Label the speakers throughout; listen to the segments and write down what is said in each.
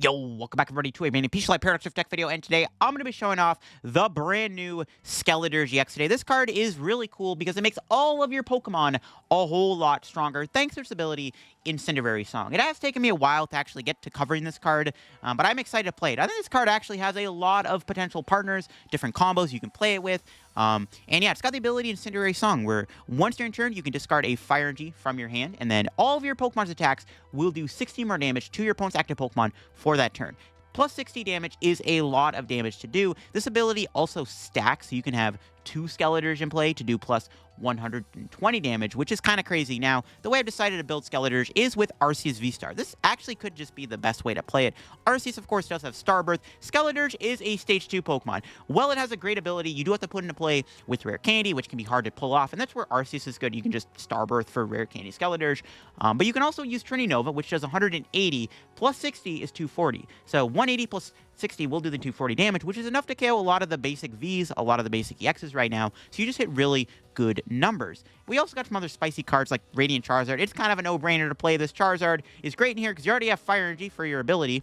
Speaker 1: Yo, welcome back everybody to a main Light Paradox deck video, and today I'm going to be showing off the brand new Skeledirge EX today. This card is really cool because it makes all of your Pokemon a whole lot stronger thanks to its ability Incendiary Song. It has taken me a while to actually get to covering this card, but I'm excited to play it. I think this card actually has a lot of potential partners, different combos you can play it with. And yeah, it's got the ability Incendiary Song, where once during turn, you can discard a Fire Energy from your hand, and then all of your Pokemon's attacks will do 60 more damage to your opponent's active Pokemon for that turn. Plus 60 damage is a lot of damage to do. This ability also stacks, so you can have 2 Skeledirge in play to do plus 120 damage, which is kind of crazy. Now, the way I've decided to build Skeledirge is with Arceus VSTAR. This actually could just be the best way to play it. Arceus, of course, does have Starbirth. Skeledirge is a Stage 2 Pokemon. While it has a great ability, you do have to put into play with Rare Candy, which can be hard to pull off, and that's where Arceus is good. You can just Starbirth for Rare Candy Skeledirge, but you can also use Trinity Nova, which does 180, plus 60 is 240. So 180 plus 60 will do the 240 damage, which is enough to KO a lot of the basic Vs, a lot of the basic EXs right now, so you just hit really good numbers. We also got some other spicy cards like Radiant Charizard. It's kind of a no-brainer to play this. Charizard is great in here because you already have Fire Energy for your ability.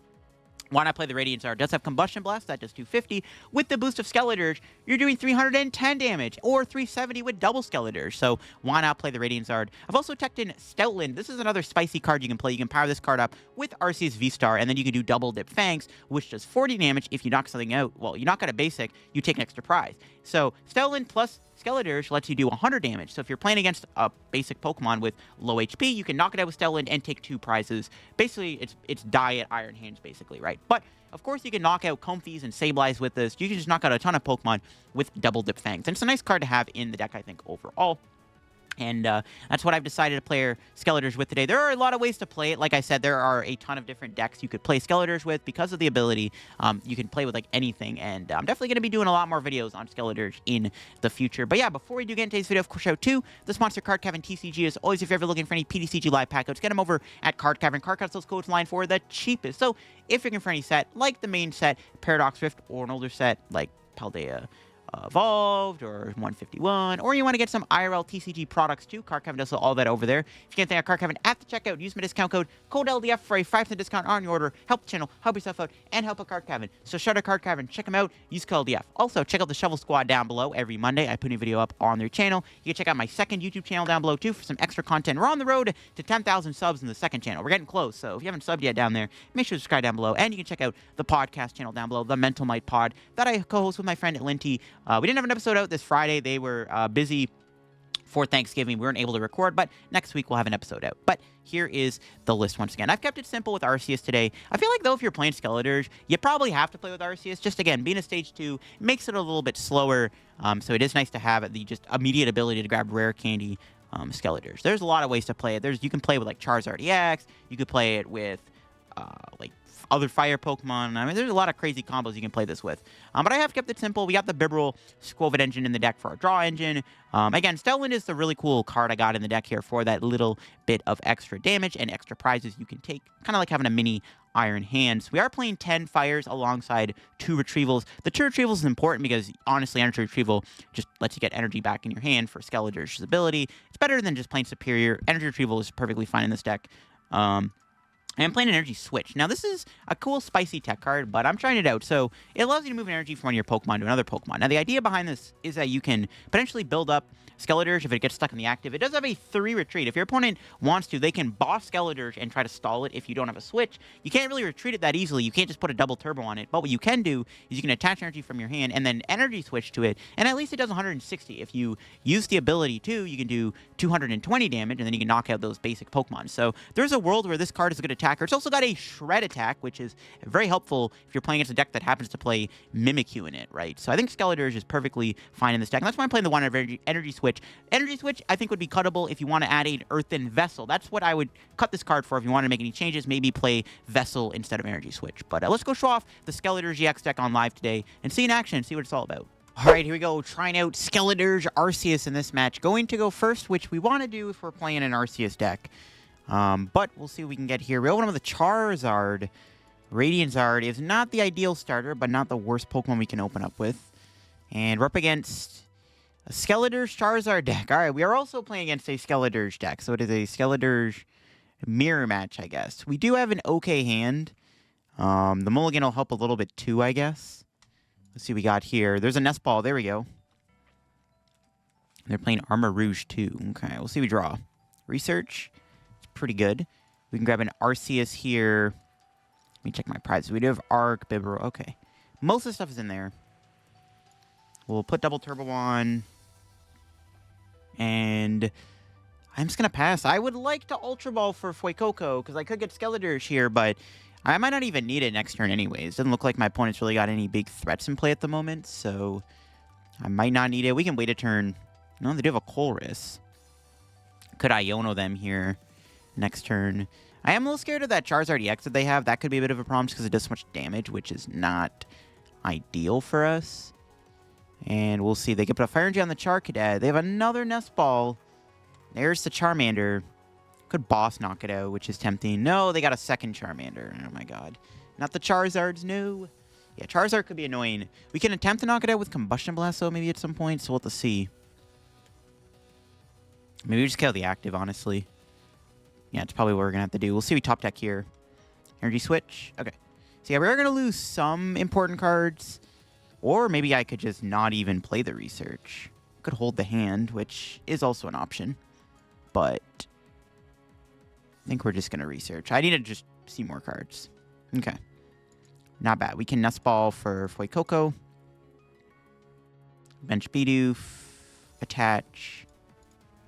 Speaker 1: Why not play the Radiant Charizard? It does have Combustion Blast, that does 250. With the boost of Skeledirge, you're doing 310 damage, or 370 with double Skeledirge, so why not play the Radiant Charizard? I've also teched in Stoutland. This is another spicy card you can play. You can power this card up with Arceus VSTAR, and then you can do Double Dip Fangs, which does 40 damage if you knock something out. Well, you knock out a basic, you take an extra prize. So Stoutland plus Skeledirge lets you do 100 damage. So if you're playing against a basic Pokemon with low HP, you can knock it out with Stoutland and take 2 prizes. Basically, it's Diet Iron Hands, basically, right? But, of course, you can knock out Comfeys and Sableyes with this. You can just knock out a ton of Pokemon with Double Dip Fangs. And it's a nice card to have in the deck, I think, overall. And that's what I've decided to play Skeledirge with today. There are a lot of ways to play it. Like I said, there are a ton of different decks you could play Skeledirge with because of the ability. You can play with like anything, and I'm definitely going to be doing a lot more videos on Skeledirge in the future. But yeah, before we do get into today's video, of course, shout out to the sponsor, Card Cavern TCG. As always, if you're ever looking for any PTCG live pack codes, get them over at Card Cavern. Card Cavern those codes line for the cheapest. So if you're looking for any set, like the main set, Paradox Rift, or an older set like Paldea Evolved or 151, or you want to get some IRL TCG products too, Card Cavern does all that over there. If you can't think of Card Cavern at the checkout, use my discount code LDF for a 5% discount on your order. Help the channel, help yourself out, and help a Card Cavern. So shout out Card Cavern, check them out, use code LDF. Also, check out the Shovel Squad down below. Every Monday, I put a new video up on their channel. You can check out my second YouTube channel down below too for some extra content. We're on the road to 10,000 subs in the second channel. We're getting close, so if you haven't subbed yet down there, make sure to subscribe down below. And you can check out the podcast channel down below, the Mental Might Pod, that I co-host with my friend Linty. We didn't have an episode out this Friday. They were busy for Thanksgiving. We weren't able to record, but next week we'll have an episode out. But here is the list once again. I've kept it simple with Arceus today. I feel like, though, if you're playing Skeledirge, you probably have to play with Arceus. Just, again, being a Stage 2 makes it a little bit slower, so it is nice to have the just immediate ability to grab Rare Candy Skeledirge. There's a lot of ways to play it. You can play with, like, Charizard EX. You could play it with, like, other fire Pokemon. I mean, there's a lot of crazy combos you can play this with. But I have kept it simple. We got the Bibarel Skwovet engine in the deck for our draw engine. Again, Stoutland is the really cool card I got in the deck here for that little bit of extra damage and extra prizes you can take. Kind of like having a mini Iron Hands. We are playing 10 fires alongside 2 retrievals. The 2 retrievals is important because, honestly, Energy Retrieval just lets you get energy back in your hand for Skeledirge's ability. It's better than just playing Superior. Energy Retrieval is perfectly fine in this deck. And I'm playing Energy Switch. Now, this is a cool, spicy tech card, but I'm trying it out. So, it allows you to move energy from one of your Pokemon to another Pokemon. Now, the idea behind this is that you can potentially build up Skeledirge if it gets stuck in the active. It does have a 3 retreat. If your opponent wants to, they can boss Skeledirge and try to stall it if you don't have a switch. You can't really retreat it that easily. You can't just put a double turbo on it. But what you can do is you can attach energy from your hand and then Energy Switch to it, and at least it does 160. If you use the ability to, you can do 220 damage, and then you can knock out those basic Pokemon. So, there's a world where this card is a good attacker. It's also got a Shred attack, which is very helpful if you're playing against a deck that happens to play Mimikyu in it, right? So I think Skeledirge is perfectly fine in this deck, and that's why I'm playing the one Energy Switch. Energy Switch, I think, would be cuttable if you want to add an Earthen Vessel. That's what I would cut this card for if you want to make any changes. Maybe play Vessel instead of Energy Switch. But let's go show off the Skeledirge EX deck on live today and see in action, see what it's all about. All right, here we go, trying out Skeledirge Arceus in this match. Going to go first, which we want to do if we're playing an Arceus deck. But we'll see what we can get here. We open up with a Charizard. Radiant Charizard is not the ideal starter, but not the worst Pokemon we can open up with. And we're up against a Skeledirge Charizard deck. All right, we are also playing against a Skeledirge deck, so it is a Skeledirge mirror match, I guess. We do have an okay hand. The mulligan will help a little bit too, I guess. Let's see what we got here. There's a Nest Ball. There we go. They're playing Armor Rouge too. Okay, we'll see what we draw. Research. It's pretty good. We can grab an Arceus here. Let me check my prizes. We do have Arc, Bibarel. Okay. Most of the stuff is in there. We'll put Double Turbo on. And I'm just going to pass. I would like to Ultra Ball for Fuecoco because I could get Skeledirge here, but I might not even need it next turn anyways. Doesn't look like my opponent's really got any big threats in play at the moment, so I might not need it. We can wait a turn. No, they do have a Colress. Could Iono them here next turn. I am a little scared of that Charizard EX that they have. That could be a bit of a problem just because it does so much damage, which is not ideal for us. And we'll see. They could put a Fire Energy on the Charcadet. They have another Nest Ball. There's the Charmander. Could Boss knock it out, which is tempting. No, they got a second Charmander. Oh my god. Not the Charizards, no. Yeah, Charizard could be annoying. We can attempt to knock it out with Combustion Blast, though, maybe at some point, so we'll have to see. Maybe we just kill the active, honestly. Yeah, it's probably what we're going to have to do. We'll see we top deck here. Energy Switch. Okay. So yeah, we're going to lose some important cards. Or maybe I could just not even play the Research. Could hold the hand, which is also an option. But I think we're just going to Research. I need to just see more cards. Okay. Not bad. We can Nest Ball for Fuecoco. Bench Bidoof. Attach.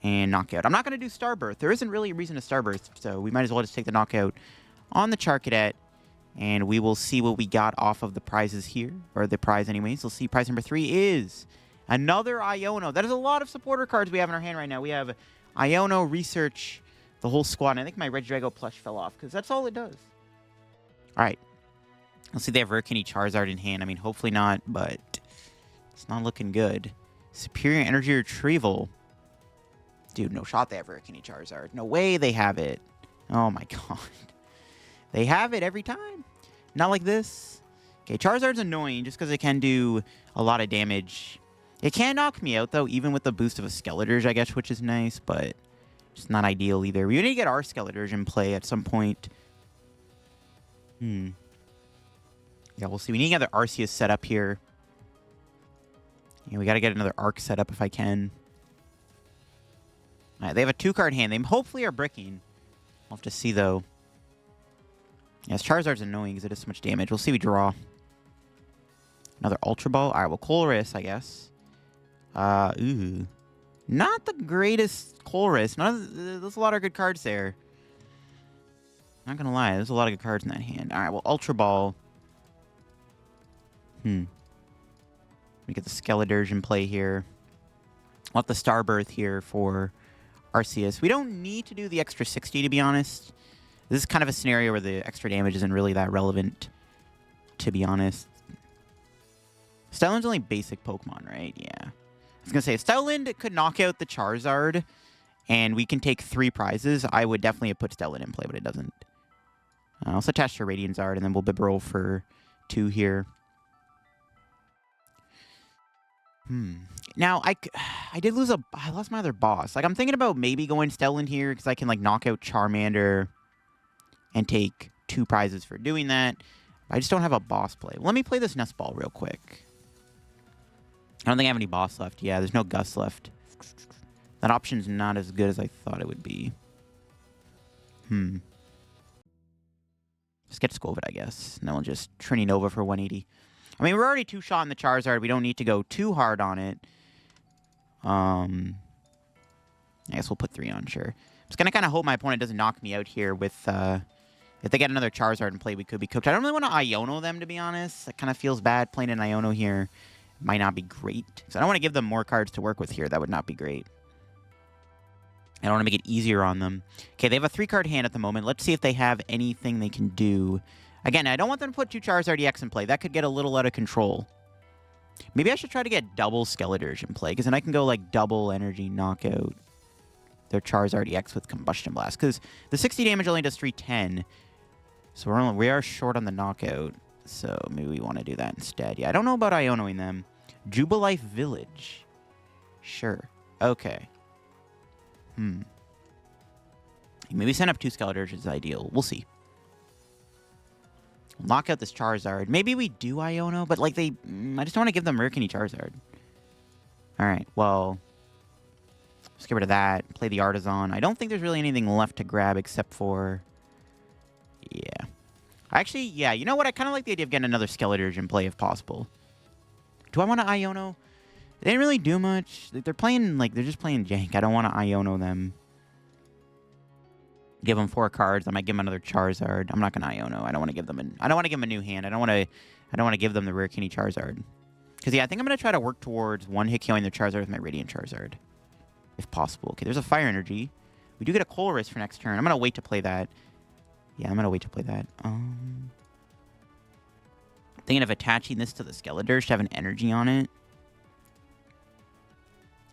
Speaker 1: And knockout. I'm not going to do Starbirth. There isn't really a reason to Starbirth, so we might as well just take the knockout on the Charcadet. And we will see what we got off of the prizes here. Or the prize anyways. We'll see prize number 3 is another Iono. That is a lot of supporter cards we have in our hand right now. We have Iono, Research, the whole squad. And I think my Regidrago plush fell off because that's all it does. Alright. Let's see if they have Rare Candy Charizard in hand. I mean, hopefully not, but it's not looking good. Superior Energy Retrieval. Dude, no shot they have Rare Candy Charizard. No way they have it. Oh my god. They have it every time. Not like this. Okay, Charizard's annoying just because it can do a lot of damage. It can knock me out, though, even with the boost of a Skeledirge, I guess, which is nice, but it's not ideal either. We need to get our Skeledirge in play at some point. Yeah, we'll see. We need another Arceus set up here. Yeah, we got to get another Arc set up if I can. All right, they have a 2-card hand. They hopefully are bricking. We'll have to see, though. Yes, Charizard's annoying because it does so much damage. We'll see we draw. Another Ultra Ball. All right, well, Colress, I guess. Ooh. Not the greatest Colress. There's a lot of good cards there. Not going to lie. There's a lot of good cards in that hand. All right, well, Ultra Ball. We get the Skeledirge in play here. We'll have the Starbirth here for Arceus. We don't need to do the extra 60, to be honest. This is kind of a scenario where the extra damage isn't really that relevant, to be honest. Stoutland's only basic Pokemon, right? Yeah. I was going to say, if Stoutland could knock out the Charizard and we can take 3 prizes, I would definitely have put Stoutland in play, but it doesn't. I'll also attach to Radiant Charizard, and then we'll Bibarel for 2 here. Now, I lost my other boss. Like, I'm thinking about maybe going Stoutland here because I can, like, knock out Charmander and take 2 prizes for doing that. I just don't have a boss play. Well, let me play this Nest Ball real quick. I don't think I have any boss left. Yeah, there's no Gus left. That option's not as good as I thought it would be. Just get Skwovet, I guess. And then we'll just Trini Nova for 180. I mean, we're already 2-shot in the Charizard. We don't need to go too hard on it. I guess we'll put 3 on, sure. I'm just going to kind of hope my opponent doesn't knock me out here with... if they get another Charizard in play, we could be cooked. I don't really want to Iono them, to be honest. It kind of feels bad playing an Iono here. Might not be great. So I don't want to give them more cards to work with here. That would not be great. I don't want to make it easier on them. Okay, they have a 3-card hand at the moment. Let's see if they have anything they can do. Again, I don't want them to put 2 Charizard EX in play. That could get a little out of control. Maybe I should try to get double Skeledirge in play, because then I can go, like, double energy knockout their Charizard EX with Combustion Blast. Because the 60 damage only does 310. So we are short on the knockout. So maybe we want to do that instead. Yeah, I don't know about Ionoing them. Jubilife Village. Sure. Okay. Maybe send up 2 Skeledirge is ideal. We'll see. We'll knock out this Charizard. Maybe we do Iono, but, like, I just don't want to give them Rare Candy Charizard. Alright, well... Let's get rid of that. Play the Artazon. I don't think there's really anything left to grab except for... Yeah. Actually, yeah, you know what? I kind of like the idea of getting another Skeledirge in play if possible. Do I want to Iono? They didn't really do much. They're playing, like, they're just playing jank. I don't want to Iono them. Give them 4 cards. I might give them another Charizard. I'm not going to Iono. I don't want to give them I don't want to give them a new hand. I don't want to give them the Rare Candy Charizard. Because, yeah, I think I'm going to try to work towards one-hit killing their Charizard with my Radiant Charizard. If possible. Okay, there's a Fire Energy. We do get a Colress for next turn. I'm going to wait to play that. Yeah, I'm going to wait to play that. Thinking of attaching this to the Skeledirge to have an energy on it.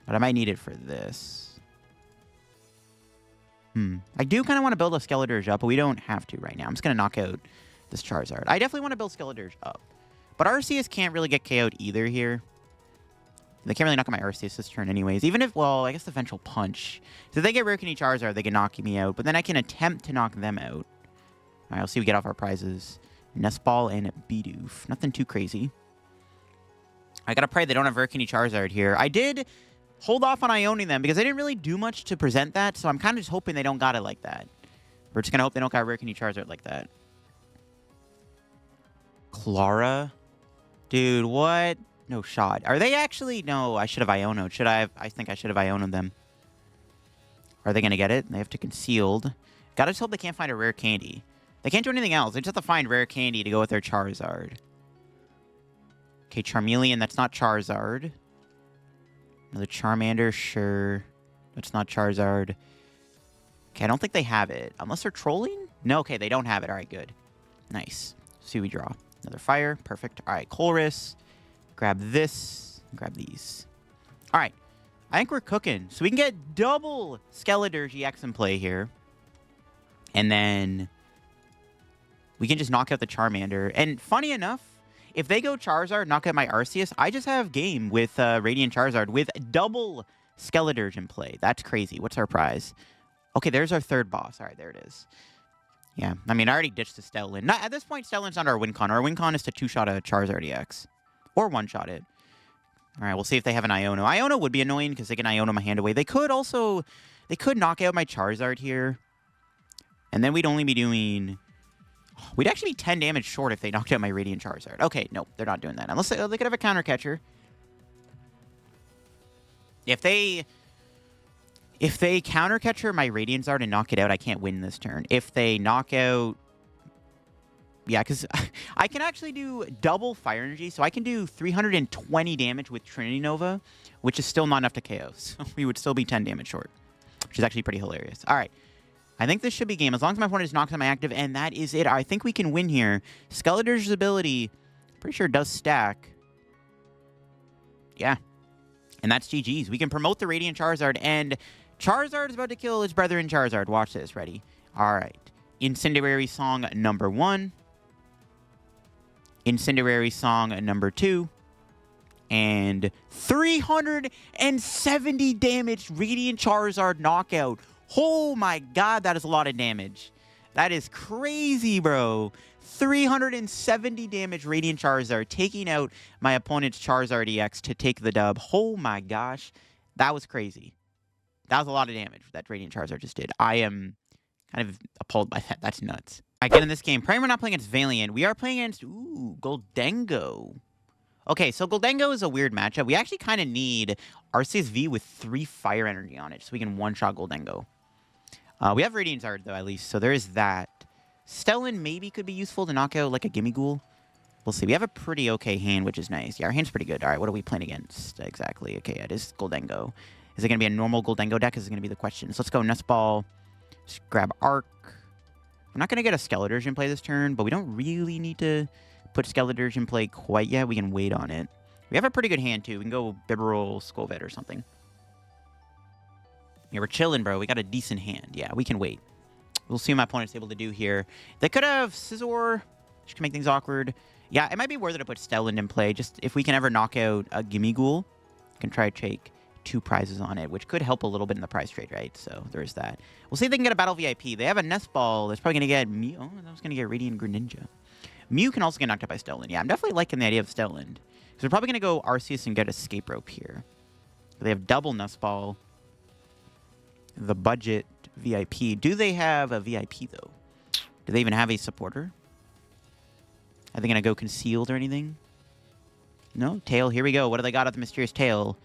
Speaker 1: But I might need it for this. I do kind of want to build a Skeledirge up, but we don't have to right now. I'm just going to knock out this Charizard. I definitely want to build Skeledirge up. But Arceus can't really get KO'd either here. They can't really knock out my Arceus this turn anyways. Even if, well, I guess the Vengeful Punch. So if they get Rare Candy Charizard, they can knock me out. But then I can attempt to knock them out. All right, let's see if we get off our prizes. Nest Ball and Bidoof. Nothing too crazy. I gotta pray they don't have Rare Candy Charizard here. I did hold off on Ioning them because they didn't really do much to present that. So I'm kind of just hoping they don't got it like that. We're just gonna hope they don't got Rare Candy Charizard like that. Clara? Dude, what? No shot. Are they actually? No, I should have Iono'd. Should I have? I think I should have Iono'd them. Are they going to get it? They have to concealed. Gotta just hope they can't find a Rare Candy. They can't do anything else. They just have to find Rare Candy to go with their Charizard. Okay, Charmeleon. That's not Charizard. Another Charmander. Sure. That's not Charizard. Okay, I don't think they have it. Unless they're trolling? No, okay, they don't have it. All right, good. Nice. See, we draw. Another Fire. Perfect. All right, Colress. Grab this. Grab these. All right. I think we're cooking. So we can get double Skeledirge EX in play here. And then we can just knock out the Charmander. And funny enough, if they go Charizard, knock out my Arceus, I just have game with Radiant Charizard with double Skeledirge in play. That's crazy. What's our prize? Okay, there's our third boss. All right, there it is. Yeah, I mean, I already ditched the Stoutland. At this point, Stoutland's not our win con. Our win con is to two-shot a Charizard EX. Or one-shot it. All right, we'll see if they have an Iono. Iono would be annoying because they can Iono my hand away. They could also... They could knock out my Charizard here. And then we'd only be doing... We'd actually be 10 damage short if they knocked out my Radiant Charizard. Okay, no, they're not doing that. Unless they could have a counter catcher. If they counter catcher my Radiant Zard and knock it out, I can't win this turn. If they knock out... Yeah, because I can actually do double Fire Energy, so I can do 320 damage with Trinity Nova, which is still not enough to KO. So we would still be 10 damage short, which is actually pretty hilarious. All right. I think this should be game. As long as my opponent is knocked on my active, and that is it. I think we can win here. Skeledirge's ability, pretty sure does stack. Yeah. And that's GG's. We can promote the Radiant Charizard, and Charizard is about to kill its brethren Charizard. Watch this. Ready? All right. Incendiary Song number 1. Incendiary Song number 2. And 370 damage Radiant Charizard knockout. Oh my god, that is a lot of damage. That is crazy, bro. 370 damage Radiant Charizard taking out my opponent's Charizard EX to take the dub. Oh my gosh. That was crazy. That was a lot of damage that Radiant Charizard just did. I am kind of appalled by that. That's nuts. I get in this game. Praying we're not playing against Valiant. We are playing against, Goldengo. Okay, so Goldengo is a weird matchup. We actually kind of need Arceus V with 3 Fire Energy on it so we can one-shot Goldengo. We have Radiant Zard, though, at least, so there is that. Stellan maybe could be useful to knock out, like, a Gimme Ghoul. We'll see. We have a pretty okay hand, which is nice. Yeah, our hand's pretty good. All right, what are we playing against? Exactly. Okay, it is Goldengo. Is it going to be a normal Goldengo deck? Is it going to be the question? So let's go Nest Ball. Just grab Arc. I'm not going to get a Skeledirge in play this turn, but we don't really need to put Skeledirge in play quite yet. We can wait on it. We have a pretty good hand, too. We can go Bibarel, Skwovet, or something. Yeah, we're chilling, bro. We got a decent hand. Yeah, we can wait. We'll see what my opponent's able to do here. They could have Scizor, which can make things awkward. Yeah, it might be worth it to put Stellan in play. Just if we can ever knock out a Gimme Ghoul, we can try to take 2 prizes on it, which could help a little bit in the prize trade, right? So there's that. We'll see if they can get a Battle VIP. They have a Nest Ball that's probably going to get me. Oh, that was going to get Radiant Greninja. Mew can also get knocked out by Stoutland. Yeah, I'm definitely liking the idea of Stoutland. Because we're probably going to go Arceus and get Escape Rope here. They have double Nest Ball. The budget VIP. Do they have a VIP, though? Do they even have a supporter? Are they going to go concealed or anything? No? Tail, here we go. What do they got at the mysterious tail?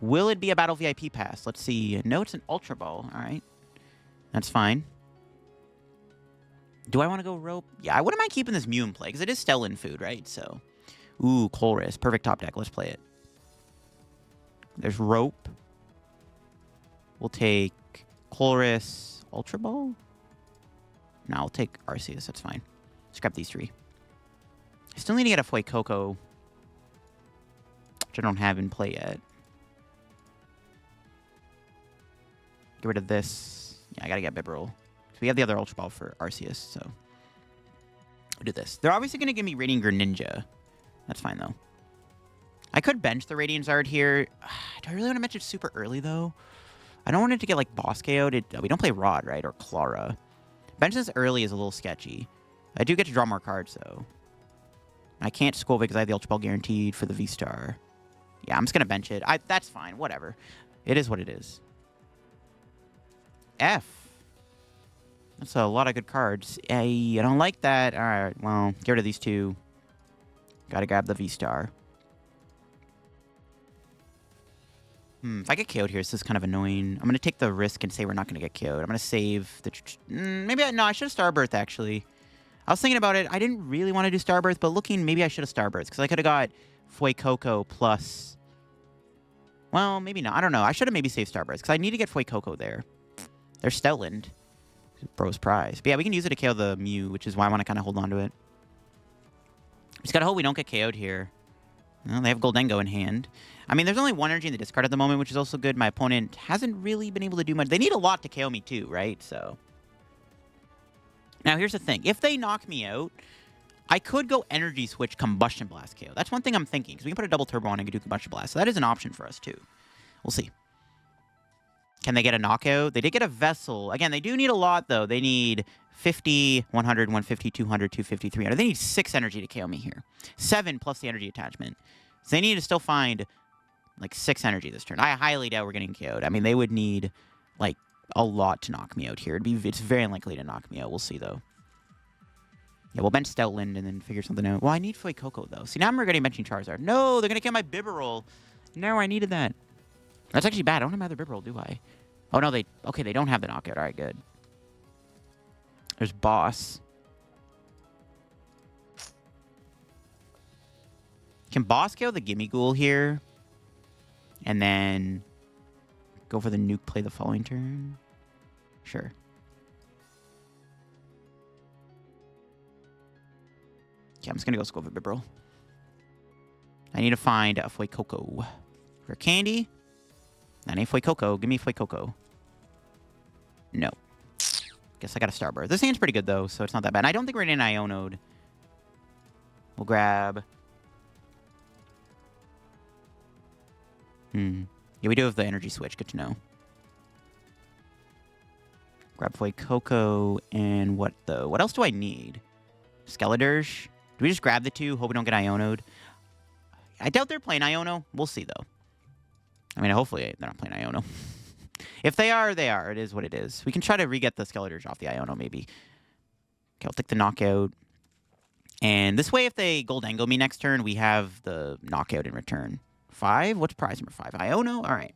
Speaker 1: Will it be a battle VIP pass? Let's see. No, it's an Ultra Ball. All right. That's fine. Do I want to go rope? Yeah, I wouldn't mind keeping this Mew in play, because it is Stoutland food, right? So, ooh, Colress. Perfect top deck. Let's play it. There's rope. We'll take Colress. Ultra Ball? No, I'll take Arceus. That's fine. Scrap these three. I still need to get a Fuecoco, which I don't have in play yet. Get rid of this. Yeah, I gotta get Bibarel. So we have the other Ultra Ball for Arceus, so we'll do this. They're obviously gonna give me Radiant Greninja. That's fine though. I could bench the Radiant Zard here. Do I really want to bench it super early though? I don't want it to get like boss KO'd. We don't play Rod, right? Or Clara. Bench this early is a little sketchy. I do get to draw more cards though. I can't Skwovet because I have the Ultra Ball guaranteed for the V-Star. Yeah, I'm just gonna bench it. That's fine. Whatever. It is what it is. F. That's a lot of good cards. I don't like that. All right, well, get rid of these two. Gotta grab the V-Star. If I get KO'd here, this is kind of annoying. I'm gonna take the risk and say we're not gonna get KO'd. I'm gonna save the... no, I should have Starbirth, actually. I was thinking about it. I didn't really want to do Starbirth, but looking, maybe I should have Starbirth, because I could have got Fuecoco plus... Well, maybe not. I don't know. I should have maybe saved Starbirth, because I need to get Fuecoco there. There's Stoutland. Bro's prize. But yeah, we can use it to KO the Mew, which is why I want to kind of hold on to it. Just gotta hope we don't get KO'd here. Well, they have Goldengo in hand. I mean, there's only one energy in the discard at the moment, which is also good. My opponent hasn't really been able to do much. They need a lot to KO me too, right? So... Now, here's the thing. If they knock me out, I could go Energy Switch Combustion Blast KO. That's one thing I'm thinking, because we can put a double turbo on and do Combustion Blast. So that is an option for us, too. We'll see. Can they get a knockout? They did get a Vessel. Again, they do need a lot, though. They need 50, 100, 150, 200, 250, 300. They need 6 energy to KO me here. 7 plus the energy attachment. So they need to still find, like, 6 energy this turn. I highly doubt we're getting KO'd. I mean, they would need, like, a lot to knock me out here. It's very unlikely to knock me out. We'll see, though. Yeah, we'll bench Stoutland and then figure something out. Well, I need Fuecoco, though. See, now I'm regretting benching Charizard. No, they're going to kill my Bibarel. No, I needed that. That's actually bad. I don't have another Bibarel, do I? Oh, no, they... Okay, they don't have the knockout. All right, good. There's Boss. Can Boss kill the Gimme Ghoul here? And then... go for the nuke play the following turn? Sure. Yeah, I'm just gonna go Skwovet Bibarel. I need to find a Fuecoco. Rare Candy. That ain't Fuecoco. Give me Fuecoco. No. Guess I got a Starbirth. This hand's pretty good, though, so it's not that bad. And I don't think we're in Iono'd. We'll grab... Yeah, we do have the Energy Switch. Good to know. Grab Fuecoco and what, though? What else do I need? Skeledirge? Do we just grab the two? Hope we don't get Iono'd? I doubt they're playing Iono. We'll see, though. I mean, hopefully they're not playing Iono. If they are, they are. It is what it is. We can try to re-get the Skeledirge off the Iono, maybe. Okay, I'll take the knockout. And this way, if they Goldengo me next turn, we have the knockout in return. 5? What's prize number 5? Iono? All right.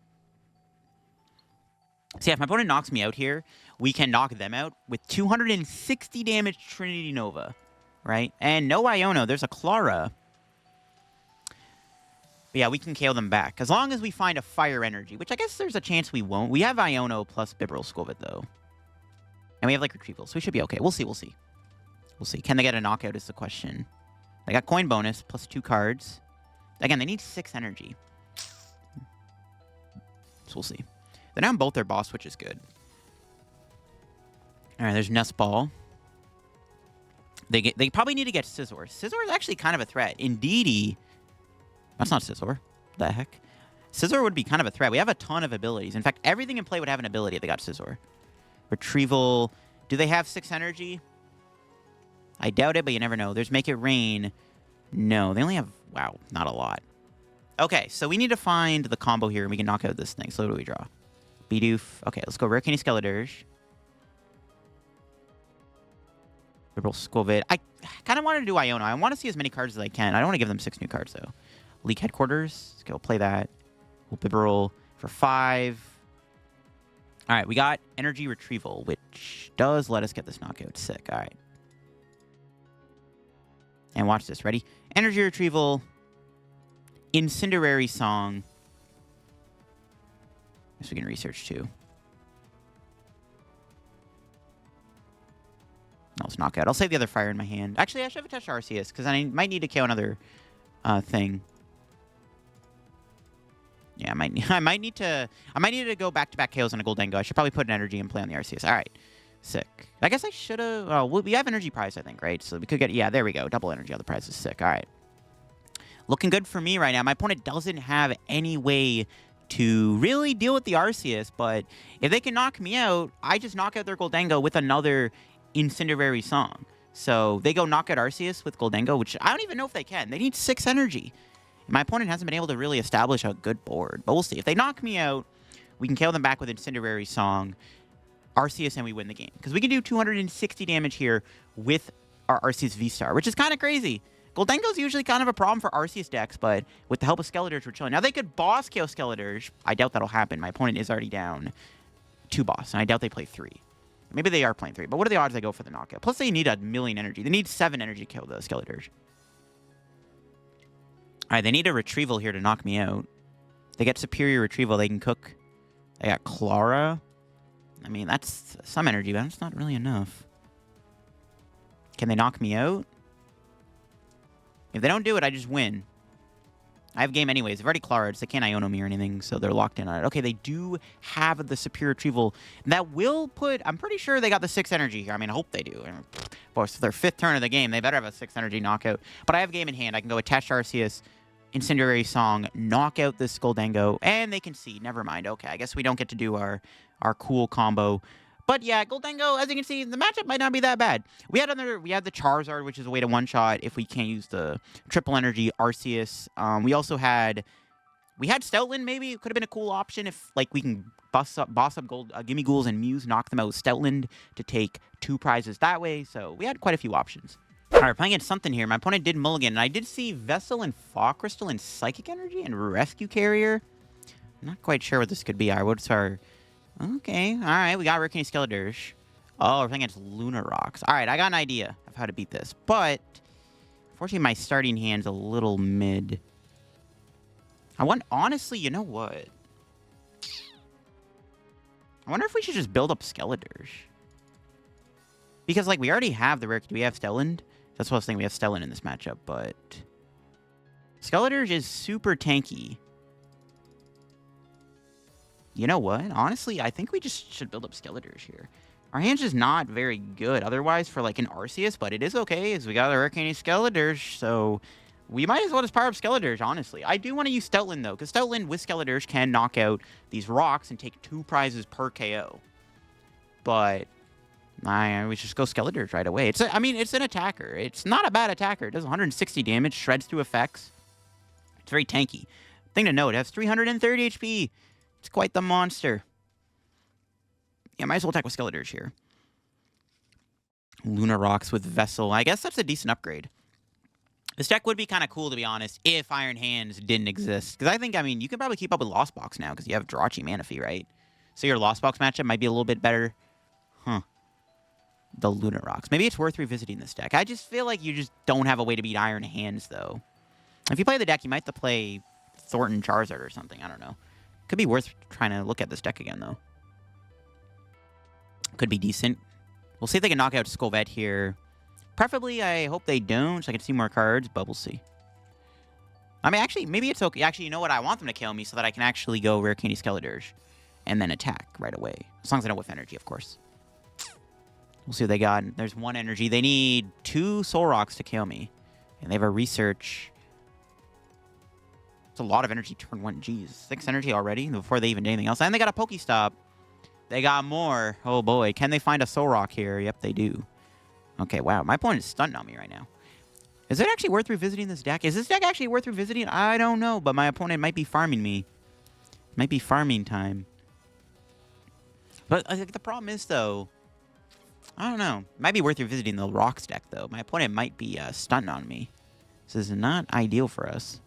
Speaker 1: So yeah, if my opponent knocks me out here, we can knock them out with 260 damage Trinity Nova. Right? And no Iono. There's a Clara. But yeah, we can KO them back. As long as we find a Fire Energy, which I guess there's a chance we won't. We have Iono plus Bibarel Skwovet, though. And we have, like, Retrieval, so we should be okay. We'll see, we'll see. We'll see. Can they get a knockout is the question. They got coin bonus plus 2 cards. Again, they need 6 energy. So we'll see. They're down both their boss, which is good. All right, there's Nest Ball. They probably need to get Scizor. Scizor is actually kind of a threat. Indeedee. That's not Scizor. What the heck? Scizor would be kind of a threat. We have a ton of abilities. In fact, everything in play would have an ability if they got Scizor. Retrieval. Do they have 6 energy? I doubt it, but you never know. There's Make It Rain. No, they only have... Wow, not a lot. Okay, so we need to find the combo here, and we can knock out this thing. So what do we draw? Bidoof. Okay, let's go Rare Candy Skeledirge. Liberal Skwovet. I kind of wanted to do Iono. I want to see as many cards as I can. I don't want to give them 6 new cards, though. League Headquarters. Let's go play that. We'll Bibarel for 5. All right, we got Energy Retrieval, which does let us get this knockout. Sick. All right. And watch this. Ready? Energy Retrieval. Incinerary Song. Guess we can research, too. No, let's knock out. I'll save the other fire in my hand. Actually, I should have attached Arceus, because I might need to KO another thing. Yeah, I might need to go back-to-back KOs on a Goldengo. I should probably put an energy and play on the Arceus. All right. Sick. I guess I should have... Oh, we have energy prize, I think, right? So we could get... Yeah, there we go. Double energy on the prize is sick. All right. Looking good for me right now. My opponent doesn't have any way to really deal with the Arceus, but if they can knock me out, I just knock out their Goldengo with another Incinerary Song. So they go knock out Arceus with Goldengo, which I don't even know if they can. They need 6 energy. My opponent hasn't been able to really establish a good board, but we'll see. If they knock me out, we can KO them back with Incinerary Song, Arceus, and we win the game. Because we can do 260 damage here with our Arceus VSTAR, which is kind of crazy. Goldengo's usually kind of a problem for Arceus decks, but with the help of Skeledirge, we're chilling. Now, they could boss KO Skeledirge. I doubt that'll happen. My opponent is already down 2 boss, and I doubt they play 3. Maybe they are playing 3, but what are the odds they go for the knockout? Plus, they need 1,000,000 energy. They need 7 energy to kill the Skeledirge. All right, they need a Retrieval here to knock me out. They get Superior Retrieval. They can cook. They got Clara. I mean, that's some energy, but that's not really enough. Can they knock me out? If they don't do it, I just win. I have game anyways. They've already Clara'd, so they can't Iono me or anything, so they're locked in on it. Okay, they do have the Superior Retrieval. That will put... I'm pretty sure they got the 6 energy here. I mean, I hope they do. Boy, it's their 5th turn of the game. They better have a 6 energy knockout. But I have game in hand. I can go attach Arceus, Incinerary Song, knock out this Goldengo, and they can see. Never mind. Okay, I guess we don't get to do our cool combo. But yeah, Goldengo, as you can see, the matchup might not be that bad. We had the Charizard, which is a way to one-shot if we can't use the triple energy Arceus. We also had Stoutland, maybe. It could have been a cool option if like we can boss up Gimme Ghouls and Mews, knock them out with Stoutland to take 2 prizes that way. So we had quite a few options. All right, we're playing against something here. My opponent did mulligan, and I did see Vessel and Fog Crystal and Psychic Energy and Rescue Carrier. I'm not quite sure what this could be. All right, what's our... Okay, all right, we got Rare Candy Skeledirge. Oh, we're playing against Lunar Rocks. All right, I got an idea of how to beat this, but unfortunately, my starting hand's a little mid. Honestly, you know what? I wonder if we should just build up Skeledirge. Because, like, we already have the rare... Do we have Stoutland? That's what I was thinking. We have Stoutland in this matchup, but... Skeledirge is super tanky. You know what? Honestly, I think we just should build up Skeledirge here. Our hand's just not very good otherwise for, like, an Arceus, but it is okay, as we got a Rare Candy Skeledirge, so... We might as well just power up Skeledirge, honestly. I do want to use Stoutland, though, because Stoutland with Skeledirge can knock out these rocks and take 2 prizes per KO. But... we should just go Skeledirge right away. I mean, it's an attacker. It's not a bad attacker. It does 160 damage, shreds through effects. It's very tanky. Thing to note, it has 330 HP. It's quite the monster. Yeah, might as well attack with Skeledirge here. Lunar Rocks with Vessel. I guess that's a decent upgrade. This deck would be kind of cool, to be honest, if Iron Hands didn't exist. Because I mean, you can probably keep up with Lost Box now, because you have Jirachi Manaphy, right? So your Lost Box matchup might be a little bit better. Huh. The Lunar Rocks. Maybe it's worth revisiting this deck. I just feel like you just don't have a way to beat Iron Hands, though. If you play the deck, you might have to play Thornton Charizard or something. I don't know. Could be worth trying to look at this deck again, though. Could be decent. We'll see if they can knock out Skwovet here. Preferably, I hope they don't, so I can see more cards, but we'll see. I mean, actually, maybe it's okay. Actually, you know what? I want them to kill me so that I can actually go Rare Candy Skeledirge and then attack right away. As long as I don't whiff energy, of course. We'll see what they got. There's 1 energy. They need 2 Soul Rocks to kill me. And they have a Research. It's a lot of energy turn 1. Jeez. 6 energy already before they even did anything else. And they got a Pokestop. They got more. Oh, boy. Can they find a Soul Rock here? Yep, they do. Okay, wow. My opponent is stunned on me right now. Is it actually worth revisiting this deck? Is this deck actually worth revisiting? I don't know, but my opponent might be farming me. Might be farming time. But the problem is, though, I don't know. Might be worth revisiting the Rocks deck, though. My opponent might be stunned on me. This is not ideal for us.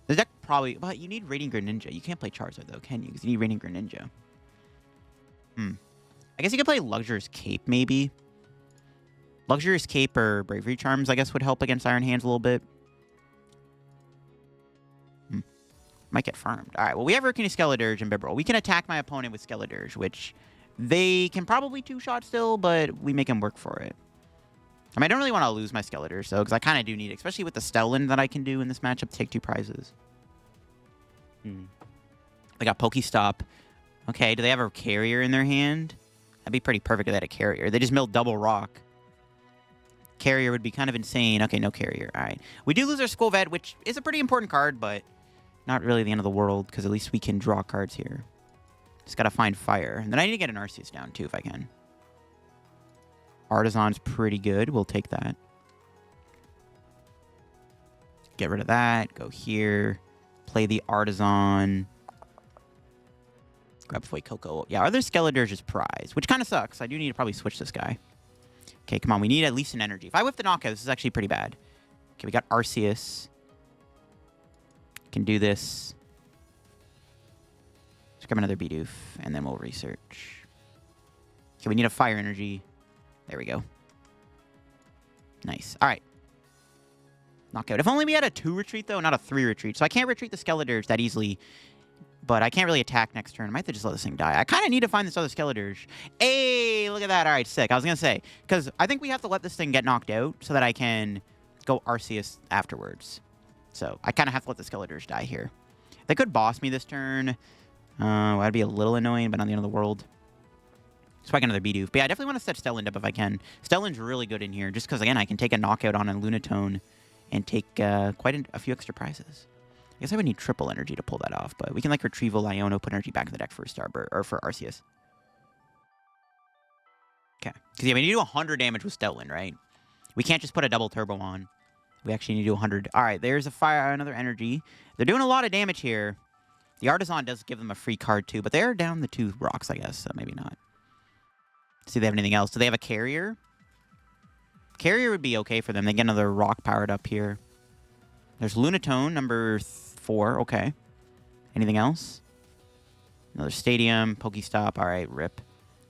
Speaker 1: The deck probably... But you need Radiant Greninja. You can't play Charizard, though, can you? Because you need Radiant Greninja. I guess you could play Luxurious Cape, maybe. Luxurious Cape or Bravery Charms, I guess, would help against Iron Hands a little bit. Might get farmed. All right, well, we have Rare Candy, Skeledirge, and Bibarel. We can attack my opponent with Skeledirge, which they can probably two-shot still, but we make them work for it. I mean, I don't really want to lose my Skeledirge, though, because I kind of do need it, especially with the Stoutland that I can do in this matchup, take 2 prizes. They got Pokestop. Okay, do they have a carrier in their hand? That'd be pretty perfect if they had a carrier. They just milled double rock. Carrier would be kind of insane. Okay, no carrier. All right. We do lose our Skwovet, which is a pretty important card, but not really the end of the world, because at least we can draw cards here. Just got to find fire. And then I need to get an Arceus down, too, if I can. Artazon's pretty good. We'll take that. Get rid of that. Go here. Play the Artazon. Grab Fuecoco. Yeah, other Skeledirge is prize, which kind of sucks. I do need to probably switch this guy. Okay, come on. We need at least an energy. If I whip the knockout, this is actually pretty bad. Okay, we got Arceus. Can do this. Let's grab another Bidoof, and then we'll research. Okay, we need a fire energy. There we go. Nice. All right. Knockout. If only we had a 2 retreat, though, not a 3 retreat. So I can't retreat the Skeledirge that easily, but I can't really attack next turn. I might have to just let this thing die. I kind of need to find this other Skeledirge. Hey, look at that. All right, sick. I was going to say, because I think we have to let this thing get knocked out so that I can go Arceus afterwards. So I kind of have to let the Skeledirge die here. They could boss me this turn. That'd be a little annoying, but not the end of the world. So I get another Bidoof. But yeah, I definitely want to set Stoutland up if I can. Stoutland's really good in here, just because, again, I can take a knockout on a Lunatone and take quite a few extra prizes. I guess I would need triple energy to pull that off, but we can, like, Retrieval Iono, put energy back in the deck for or for Arceus. Okay. Because, yeah, we need to do 100 damage with Stoutland, right? We can't just put a double turbo on. We actually need to do 100. All right, there's a fire, another energy. They're doing a lot of damage here. The Artazon does give them a free card, too, but they're down the 2 rocks, I guess, so maybe not. See if they have anything else. Do they have a carrier? Carrier would be okay for them. They get another rock powered up here. There's Lunatone, number 4. Okay. Anything else? Another Stadium, Pokestop. All right, rip.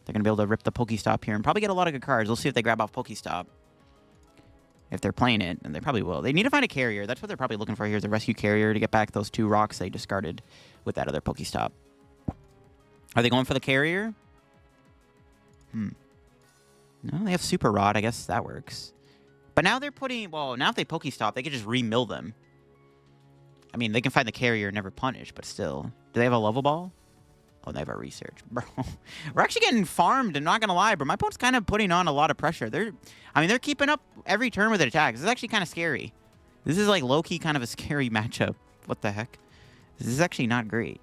Speaker 1: They're going to be able to rip the Pokestop here and probably get a lot of good cards. We'll see if they grab off Pokestop. If they're playing it, and they probably will. They need to find a carrier. That's what they're probably looking for here, is a rescue carrier to get back those 2 rocks they discarded with that other Pokestop. Are they going for the carrier? No, they have Super Rod. I guess that works. But now they're putting... Well, now if they Pokestop, they can just re-mill them. I mean, they can find the carrier and never punish, but still. Do they have a level ball? Oh, they have a research. Bro, we're actually getting farmed. I'm not going to lie, bro. My opponent's kind of putting on a lot of pressure. They're keeping up every turn with their attacks. This is actually kind of scary. This is like low-key kind of a scary matchup. What the heck? This is actually not great.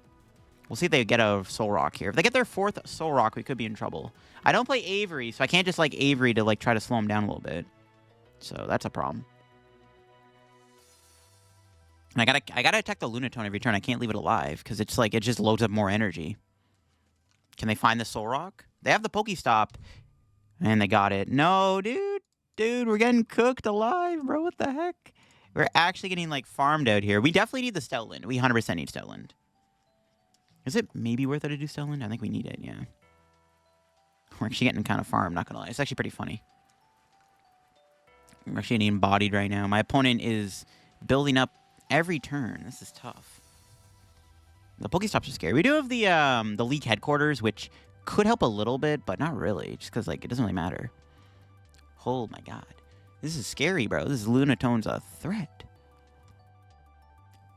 Speaker 1: We'll see if they get a Soul Rock here. If they get their 4th Soul Rock, we could be in trouble. I don't play Avery, so I can't just like Avery to like try to slow him down a little bit. So that's a problem. And I gotta attack the Lunatone every turn. I can't leave it alive because it's like it just loads up more energy. Can they find the Soul Rock? They have the Pokestop, and they got it. No, dude, we're getting cooked alive, bro. What the heck? We're actually getting like farmed out here. We definitely need the Stoutland. We 100% need Stoutland. Is it maybe worth it to do Stoutland? I think we need it, yeah. We're actually getting kind of farmed, not gonna lie. It's actually pretty funny. We're actually getting embodied right now. My opponent is building up every turn. This is tough. The Pokestops are scary. We do have the league headquarters, which could help a little bit, but not really. Just because, like, it doesn't really matter. Oh, my God. This is scary, bro. This is Lunatone's a threat.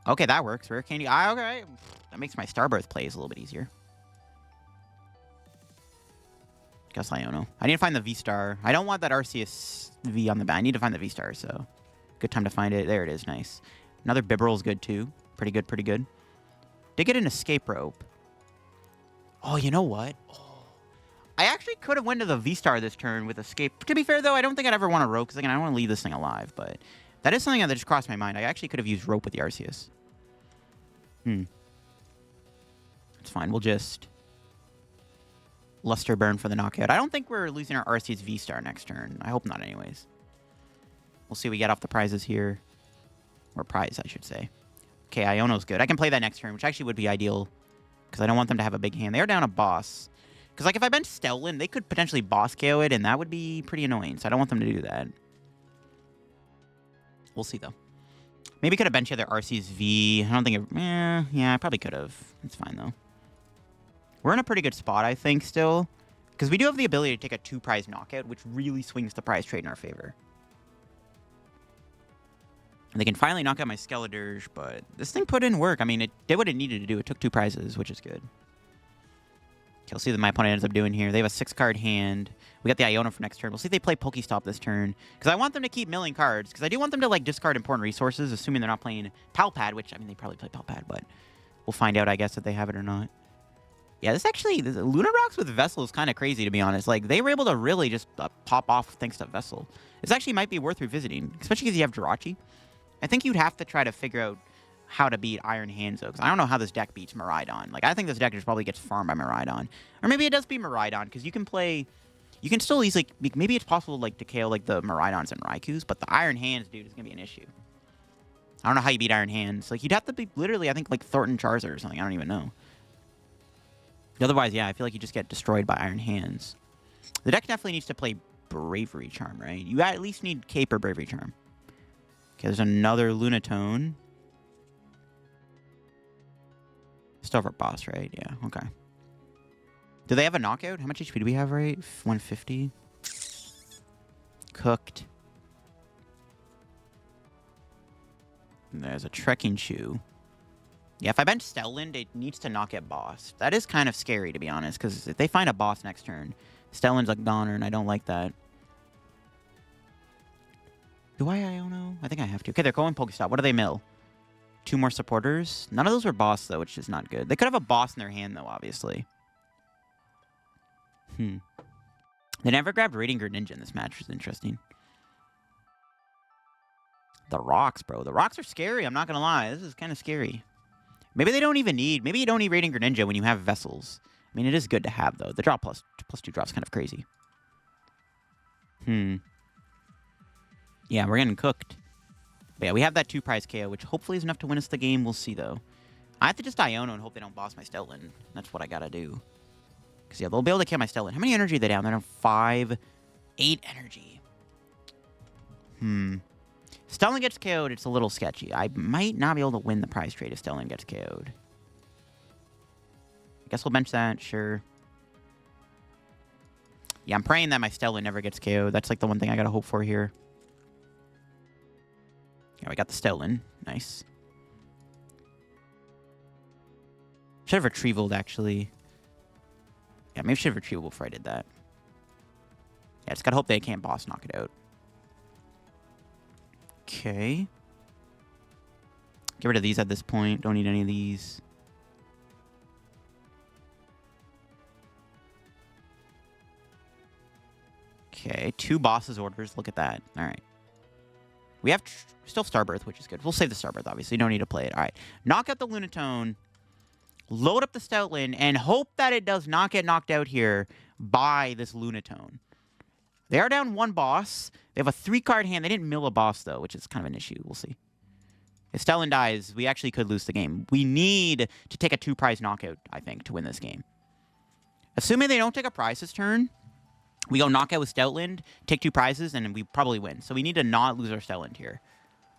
Speaker 1: Okay, that works. Rare Candy. Okay. That makes my Starbirth plays a little bit easier. Guess Iono. I need to find the V-Star. I don't want that Arceus V on the back. I need to find the V-Star, so good time to find it. There it is. Nice. Another Bibarel is good, too. Pretty good, pretty good. Did get an Escape Rope. Oh, you know what? Oh, I actually could have went to the V-Star this turn with Escape. To be fair, though, I don't think I'd ever want to rope, because, again, I don't want to leave this thing alive, but that is something that just crossed my mind. I actually could have used rope with the Arceus. It's fine. We'll just Luster Burn for the knockout. I don't think we're losing our Arceus V-Star next turn. I hope not, anyways. We'll see what we get off the prizes here. Or prize, I should say. Okay, Iono's good. I can play that next turn, which actually would be ideal, because I don't want them to have a big hand. They are down a boss. Because, like, if I bench Stoutland, they could potentially boss KO it, and that would be pretty annoying, so I don't want them to do that. We'll see, though. Maybe could have benched their Arceus V. I don't think it... yeah, I probably could have. It's fine, though. We're in a pretty good spot, I think, still. Because we do have the ability to take a 2-prize knockout, which really swings the prize trade in our favor. And they can finally knock out my Skeledirge, but this thing put in work. I mean, it did what it needed to do. It took 2 prizes, which is good. Okay, we'll see what my opponent ends up doing here. They have a 6-card hand. We got the Iono for next turn. We'll see if they play Pokestop this turn. Because I want them to keep milling cards. Because I do want them to, like, discard important resources, assuming they're not playing PAL Pad, which, I mean, they probably play PAL Pad, but we'll find out, I guess, if they have it or not. Yeah, this actually, this Luna Rocks with Vessel is kind of crazy, to be honest. Like, they were able to really just pop off thanks to Vessel. This actually might be worth revisiting, especially because you have Jirachi. I think you'd have to try to figure out how to beat Iron Hands, though, because I don't know how this deck beats Miraidon. Like, I think this deck just probably gets farmed by Miraidon. Or maybe it does beat Miraidon, because you can play... You can still easily... Maybe it's possible, like, to KO, like, the Miraidons and Raikus, but the Iron Hands, dude, is going to be an issue. I don't know how you beat Iron Hands. Like, you'd have to be, literally, I think, like, Thornton Charizard or something. I don't even know. Otherwise, yeah, I feel like you just get destroyed by Iron Hands. The deck definitely needs to play Bravery Charm, right? You at least need Cape or Bravery Charm. Okay, there's another Lunatone. Still over boss, right? Yeah, okay. Do they have a knockout? How much HP do we have, right? 150. Cooked. And there's a Trekking Shoe. Yeah, if I bench Stoutland, it needs to knock out boss. That is kind of scary, to be honest, because if they find a boss next turn, Stoutland's a goner, and I don't like that. Do I Iono? I think I have to. Okay, they're going Pokestop. What do they mill? 2 more supporters? None of those were boss, though, which is not good. They could have a boss in their hand, though, obviously. They never grabbed Radiant Greninja in this match, which is interesting. The rocks, bro. The rocks are scary, I'm not going to lie. This is kind of scary. Maybe they don't even need... Maybe you don't need Radiant Greninja when you have Vessels. I mean, it is good to have, though. The drop plus 2 drop's kind of crazy. Yeah, we're getting cooked. But yeah, we have that 2-prize KO, which hopefully is enough to win us the game. We'll see, though. I have to just Iono and hope they don't boss my Stoutland. That's what I gotta do. Because, yeah, they'll be able to kill my Stoutland. How many energy are they down? They're down 5. 8 energy. Stoutland gets KO'd. It's a little sketchy. I might not be able to win the prize trade if Stoutland gets KO'd. I guess we'll bench that. Sure. Yeah, I'm praying that my Stoutland never gets KO'd. That's, like, the one thing I gotta hope for here. Yeah, we got the Stoutland. Nice. Should have retrievaled, actually. Yeah, maybe should have retrievaled before I did that. Yeah, just gotta hope they can't boss knock it out. Okay. Get rid of these at this point. Don't need any of these. Okay, 2 bosses orders. Look at that. All right. We have still Starbirth, which is good. We'll save the Starbirth, obviously. Don't need to play it. All right. Knock out the Lunatone. Load up the Stoutland. And hope that it does not get knocked out here by this Lunatone. They are down 1 boss. They have a 3-card hand. They didn't mill a boss, though, which is kind of an issue. We'll see. If Stoutland dies, we actually could lose the game. We need to take a 2-prize knockout, I think, to win this game. Assuming they don't take a prize this turn... We go knockout with Stoutland, take 2 prizes, and we probably win. So we need to not lose our Stoutland here.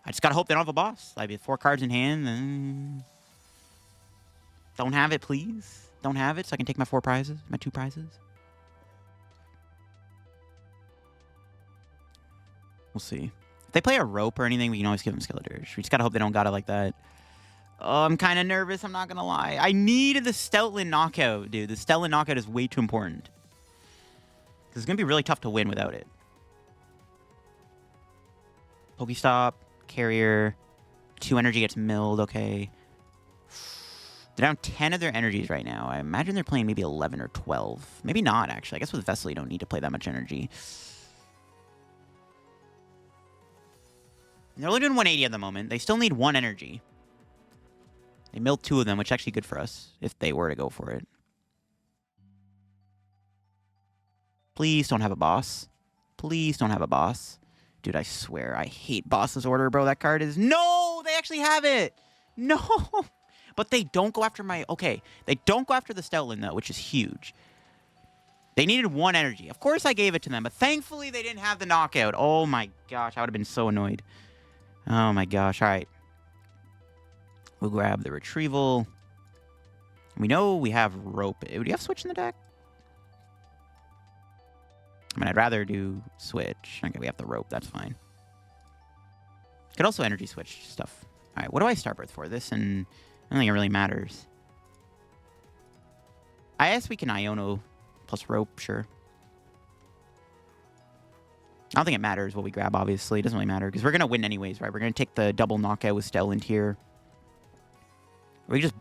Speaker 1: I just gotta hope they don't have a boss. I have 4 cards in hand. And... Don't have it, please. Don't have it, so I can take my 4 prizes, my 2 prizes. We'll see. If they play a rope or anything, we can always give them Skeledirge. We just gotta hope they don't got it like that. Oh, I'm kind of nervous, I'm not gonna lie. I needed the Stoutland knockout, dude. The Stoutland knockout is way too important. It's going to be really tough to win without it. Pokestop, Carrier, 2 energy gets milled, okay. They're down 10 of their energies right now. I imagine they're playing maybe 11 or 12. Maybe not, actually. I guess with Vessel, you don't need to play that much energy. They're only doing 180 at the moment. They still need 1 energy. They milled 2 of them, which is actually good for us if they were to go for it. Please don't have a boss. Please don't have a boss. Dude, I swear, I hate boss's order, bro. That card is... No! They actually have it! No! But they don't go after my... Okay, they don't go after the Stoutland, though, which is huge. They needed 1 energy. Of course I gave it to them, but thankfully they didn't have the knockout. Oh my gosh, I would have been so annoyed. Oh my gosh, all right. We'll grab the Retrieval. We know we have Rope. Do you have Switch in the deck? I mean, I'd rather do Switch. Okay, we have the Rope. That's fine. Could also Energy Switch stuff. All right, what do I Star Birth for? This, and I don't think it really matters. I guess we can Iono plus Rope, sure. I don't think it matters what we grab, obviously. It doesn't really matter, because we're going to win anyways, right? We're going to take the double knockout with Stoutland here. We just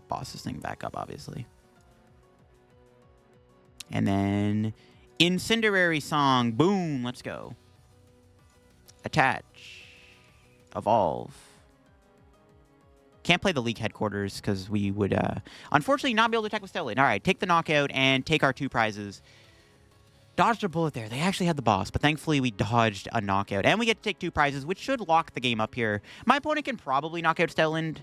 Speaker 1: boss this thing back up, obviously. And then... Incendiary Song. Boom. Let's go. Attach. Evolve. Can't play the League Headquarters because we would, unfortunately, not be able to attack with Stoutland. All right. Take the knockout and take our 2 prizes. Dodged a bullet there. They actually had the boss, but thankfully we dodged a knockout. And we get to take 2 prizes, which should lock the game up here. My opponent can probably knock out Stoutland.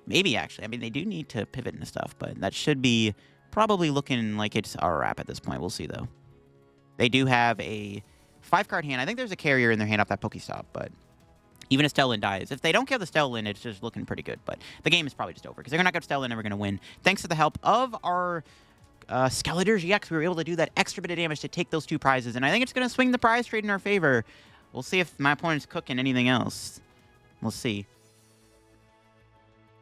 Speaker 1: Maybe, actually. I mean, they do need to pivot and stuff, but that should be probably looking like it's a wrap at this point. We'll see, though. They do have a 5-card hand. I think there's a carrier in their hand off that Pokestop, but even if Stoutland dies, if they don't kill the Stoutland, it's just looking pretty good. But the game is probably just over because they're going to knock out Stoutland and we're going to win. Thanks to the help of our Skeledirge EX, we were able to do that extra bit of damage to take those 2 prizes, and I think it's going to swing the prize trade in our favor. We'll see if my opponent's cooking anything else. We'll see.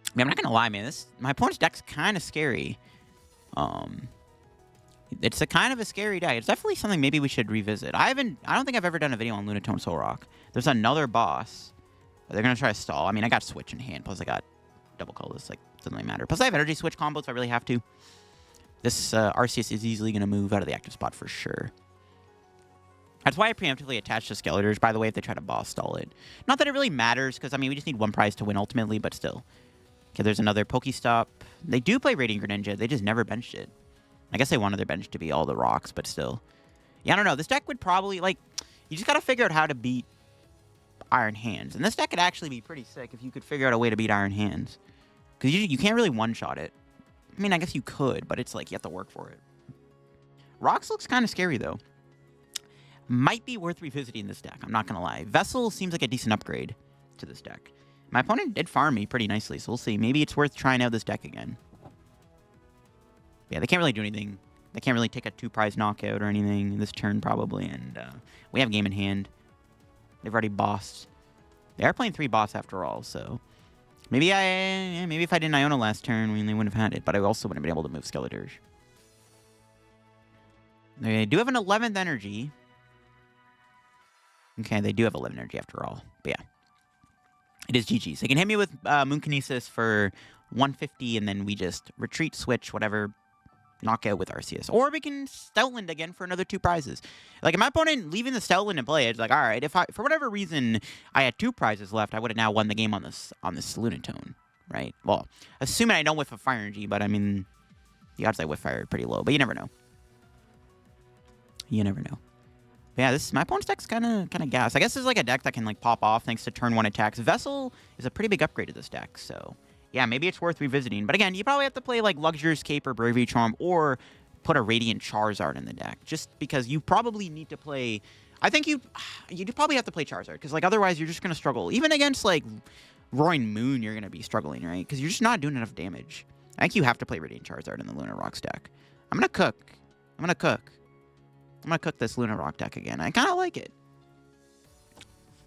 Speaker 1: I mean, I'm not going to lie, man. My opponent's deck's kind of scary. It's a kind of a scary deck. It's definitely something maybe we should revisit. I don't think I've ever done a video on Lunatone Solrock. There's another boss. They're going to try to stall. I mean, I got Switch in hand. Plus, I got double colors. Like, doesn't really matter. Plus, I have Energy Switch combos if I really have to. This Arceus is easily going to move out of the active spot for sure. That's why I preemptively attached to Skeledirge, by the way, if they try to boss stall it. Not that it really matters, because, I mean, we just need 1 prize to win ultimately, but still. Okay, there's another Pokestop. They do play Radiant Greninja. They just never benched it. I guess they wanted their bench to be all the rocks, but still. Yeah, I don't know. This deck would probably, like, you just got to figure out how to beat Iron Hands. And this deck could actually be pretty sick if you could figure out a way to beat Iron Hands. Because you can't really one-shot it. I mean, I guess you could, but it's like you have to work for it. Rocks looks kind of scary, though. Might be worth revisiting this deck. I'm not going to lie. Vessel seems like a decent upgrade to this deck. My opponent did farm me pretty nicely, so we'll see. Maybe it's worth trying out this deck again. Yeah, they can't really do anything. They can't really take a 2-prize knockout or anything this turn, probably. And we have game in hand. They've already bossed. They are playing 3 boss after all, so... Maybe if I didn't Iono last turn, they wouldn't have had it. But I also wouldn't have been able to move Skeledirge. They do have an 11th energy. Okay, they do have 11 energy after all. But yeah. It is GG's. They can hit me with Moonkinesis for 150, and then we just retreat, switch, whatever... knockout with Arceus. Or we can Stoutland again for another 2 prizes. Like, if my opponent leaving the Stoutland in play, it's like, all right, if for whatever reason I had 2 prizes left, I would have now won the game on this Lunatone, right? Well, assuming I don't whiff a Fire Energy, but I mean, the odds I whiff Fire are pretty low, but you never know. You never know. But yeah, my opponent's deck's kind of gas. I guess it's like a deck that can like pop off thanks to turn 1 attacks. Vessel is a pretty big upgrade to this deck, so... Yeah, maybe it's worth revisiting. But again, you probably have to play like Luxurious Cape or Bravery Charm or put a Radiant Charizard in the deck. Just because you probably need to play... I think you probably have to play Charizard. Because like otherwise you're just going to struggle. Even against like Roaring Moon, you're going to be struggling, right? Because you're just not doing enough damage. I think you have to play Radiant Charizard in the Luna Rocks deck. I'm going to cook. I'm going to cook this Luna Rock deck again. I kind of like it.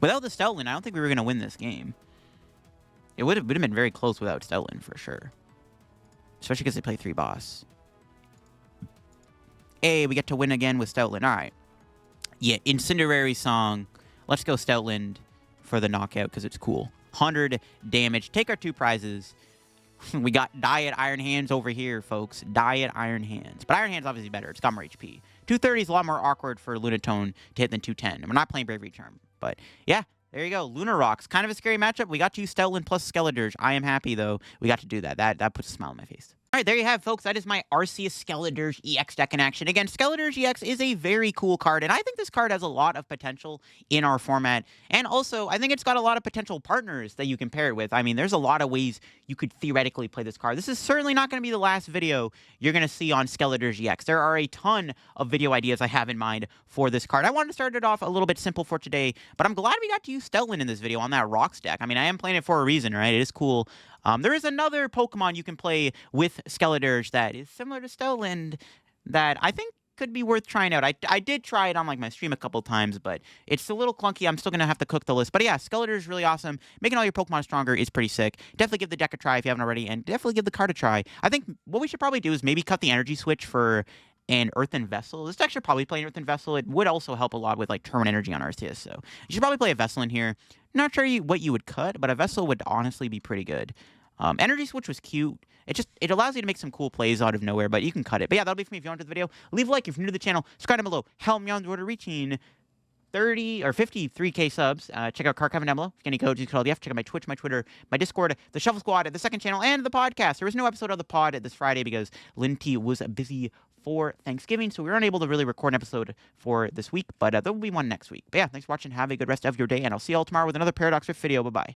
Speaker 1: Without the Stoutland, I don't think we were going to win this game. It would have been very close without Stoutland, for sure. Especially because they play 3 boss. Hey, we get to win again with Stoutland. All right. Yeah, Incendiary Song. Let's go Stoutland for the knockout because it's cool. 100 damage. Take our 2 prizes. We got Diet Iron Hands over here, folks. Diet Iron Hands. But Iron Hands obviously better. It's got more HP. 230 is a lot more awkward for Lunatone to hit than 210. And we're not playing Bravery Charm. But yeah, there you go. Lunar Rocks. Kind of a scary matchup. We got to use Stoutland plus Skeledirge. I am happy, though, we got to do that. That puts a smile on my face. All right, there you have, folks. That is my Arceus Skeledirge EX deck in action. Again, Skeledirge EX is a very cool card, and I think this card has a lot of potential in our format. And also, I think it's got a lot of potential partners that you can pair it with. I mean, there's a lot of ways you could theoretically play this card. This is certainly not going to be the last video you're going to see on Skeledirge EX. There are a ton of video ideas I have in mind for this card. I wanted to start it off a little bit simple for today, but I'm glad we got to use Stoutland in this video on that Rocks deck. I mean, I am playing it for a reason, right? It is cool. There is another Pokemon you can play with Skeledirge that is similar to Stoutland that I think could be worth trying out. I did try it on like my stream a couple times, but it's a little clunky. I'm still going to have to cook the list. But yeah, Skeledirge is really awesome. Making all your Pokemon stronger is pretty sick. Definitely give the deck a try if you haven't already, and definitely give the card a try. I think what we should probably do is maybe cut the energy switch for an Earthen Vessel. This deck should probably play an Earthen Vessel. It would also help a lot with like Turn Energy on Arceus, so you should probably play a Vessel in here. Not sure what you would cut, but a Vessel would honestly be pretty good. Energy Switch was cute. It allows you to make some cool plays out of nowhere, but you can cut it. But yeah, that'll be for me. If you enjoyed the video, leave a like. If you're new to the channel, subscribe down below. Help me on the road to reaching 30 or 53K subs. Check out card comment down below. If you get any codes, use code LDF. Check out my Twitch, my Twitter, my Discord, the Shuffle Squad, the second channel, and the podcast. There was no episode of the pod this Friday because Linty was busy for Thanksgiving, so we were unable to really record an episode for this week, but there will be one next week. But yeah, thanks for watching. Have a good rest of your day, and I'll see you all tomorrow with another Paradox Rift video. Bye-bye.